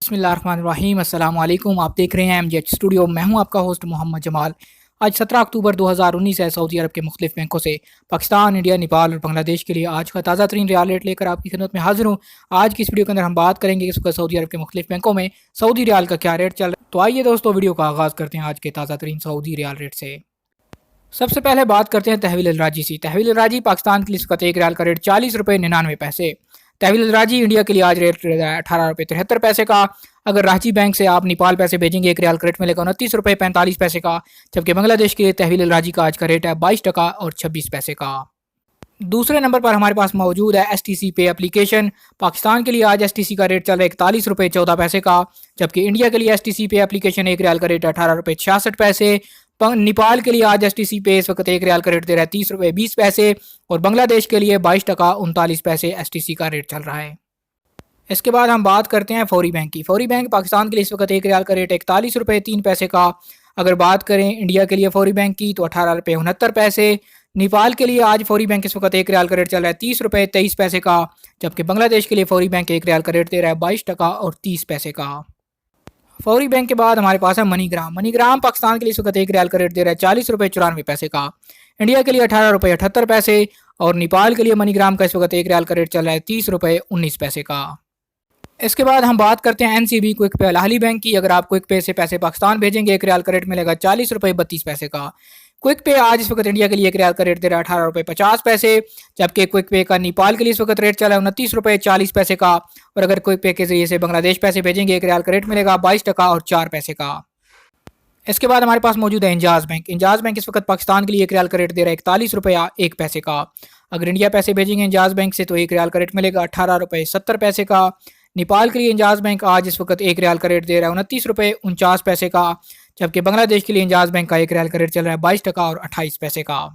बिस्मिल्लाहिर्रहमानिर्रहीम अस्सलाम वालेकुम। आप देख रहे हैं एमजेएच स्टूडियो। मैं हूं आपका होस्ट मोहम्मद जमाल। आज 17 अक्टूबर 2019 है। सऊदी अरब के मुख्तलिफ बैंकों से पाकिस्तान, इंडिया, नेपाल और बांग्लादेश के लिए आज का ताज़ा तरीन रियाल रेट लेकर आपकी खिदमत में हाजिर हूँ। आज की इस वीडियो के अंदर हम बात करेंगे कि इस वक्त सऊदी अरब के मुख्तलिफ बैंकों में सऊदी रियाल का क्या रेट चल रहा है। तो आइए दोस्तों, वीडियो का आगाज़ करते हैं आज के ताज़ा तरीन सऊदी रियाल रेट से। सबसे पहले बात करते हैं तहवील राजी से। तहवील राजी पाकिस्तान के लिए इस वक्त एक रियाल का रेट 40 रुपये 99 पैसे। तहवील राजी इंडिया के लिए आज रेट 18 रुपये 73 पैसे का। अगर रांची बैंक से आप नेपाल पैसे भेजेंगे एक रियाल का रेट मिलेगा 29 रुपये 45 पैसे का। जबकि बांग्लादेश के लिए तहवील राजी का आज का रेट है 22 टका और 26 पैसे का। दूसरे नंबर पर हमारे पास मौजूद है STC पे एप्लीकेशन। पाकिस्तान के लिए आज STC का रेट चल रहा है 41 रुपये 14 पैसे का। जबकि इंडिया के लिए STC पे एप्लीकेशन एक रियाल का रेट 18 रुपये 66 पैसे। नेपाल के लिए आज STC पे इस वक्त एक रियाल का रेट दे रहा है 30 रुपये 20 पैसे। और बांग्लादेश के लिए 22 टका 39 पैसे STC का रेट चल रहा है। इसके बाद हम बात करते हैं फौरी बैंक की। फौरी बैंक पाकिस्तान के लिए इस वक्त एक रियाल का रेट 41 रुपये 3 पैसे का। अगर बात करें इंडिया के लिए फौरी बैंक की तो 18 रुपये 69 पैसे। नेपाल के लिए आज फौरी बैंक इस वक्त एक रियाल का रेट चल रहा है 30 रुपये 23 पैसे का। जबकि बांग्लादेश के लिए फौरी बैंक एक रियाल का रेट दे रहा है 22 टका और 30 पैसे का। फौरी बैंक के बाद हमारे पास है मनीग्राम। मनीग्राम पाकिस्तान के लिए इस वक्त एक रियाल का रेट दे रहा है 40 रुपये 94 पैसे का। इंडिया के लिए 18 रुपये 78 पैसे। और नेपाल के लिए मनीग्राम का इस वक्त एक रियाल का रेट चल रहा है 30 रुपये 19 पैसे का। इसके बाद हम बात करते हैं NCB क्विक पे अल अहली बैंक की। अगर आप क्विक पे से पैसे पाकिस्तान भेजेंगे एक रियाल का रेट मिलेगा 40 रुपये 32 पैसे का। क्विक पे आज इस वक्त इंडिया के लिए एक रियाल का रेट दे रहा है 18 रुपये 50 पैसे। जबकि क्विक पे का नेपाल के लिए इस वक्त रेट चला है 29 रुपये 40 पैसे का। और अगर क्विक पे के जरिए से बांग्लादेश पैसे भेजेंगे एक रियाल का रेट मिलेगा 22 टका और 4 पैसे का। इसके बाद हमारे पास मौजूद है इंजाज बैंक। इंजाज बैंक इस वक्त पाकिस्तान के लिए एक रियाल का रेट दे रहा है 41 रुपये 1 पैसे का। अगर इंडिया पैसे भेजेंगे इंजाज बैंक से तो एक रियाल का रेट मिलेगा 18 रुपये 70 पैसे का। नेपाल के लिए इंजाज बैंक आज इस वक्त एक रियाल का रेट दे रहा है 29 रुपये 49 पैसे का। जबकि बांग्लादेश के लिए इंजाज बैंक का एक रियाल का रेट चल रहा है 22 टका और 28 पैसे का।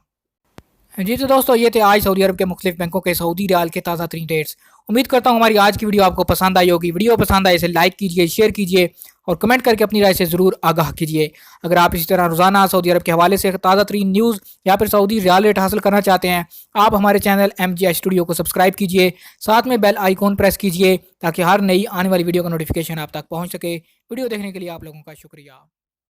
जी तो दोस्तों, ये थे आज सऊदी अरब के मुख्तलिफ बैंकों के सऊदी रियाल के ताज़ा तरीन रेट्स। उम्मीद करता हूँ हमारी आज की वीडियो आपको पसंद आई होगी। वीडियो पसंद आए इसे लाइक कीजिए, शेयर कीजिए और कमेंट करके अपनी राय से ज़रूर आगाह कीजिए। अगर आप इसी तरह रोज़ाना सऊदी अरब के हवाले से ताज़ा तरीन न्यूज़ या फिर सऊदी रियाल रेट हासिल करना चाहते हैं, आप हमारे चैनल MGH स्टूडियो को सब्सक्राइब कीजिए। साथ में बेल आइकॉन प्रेस कीजिए ताकि हर नई आने वाली वीडियो का नोटिफिकेशन आप तक पहुँच सके। वीडियो देखने के लिए आप लोगों का शुक्रिया।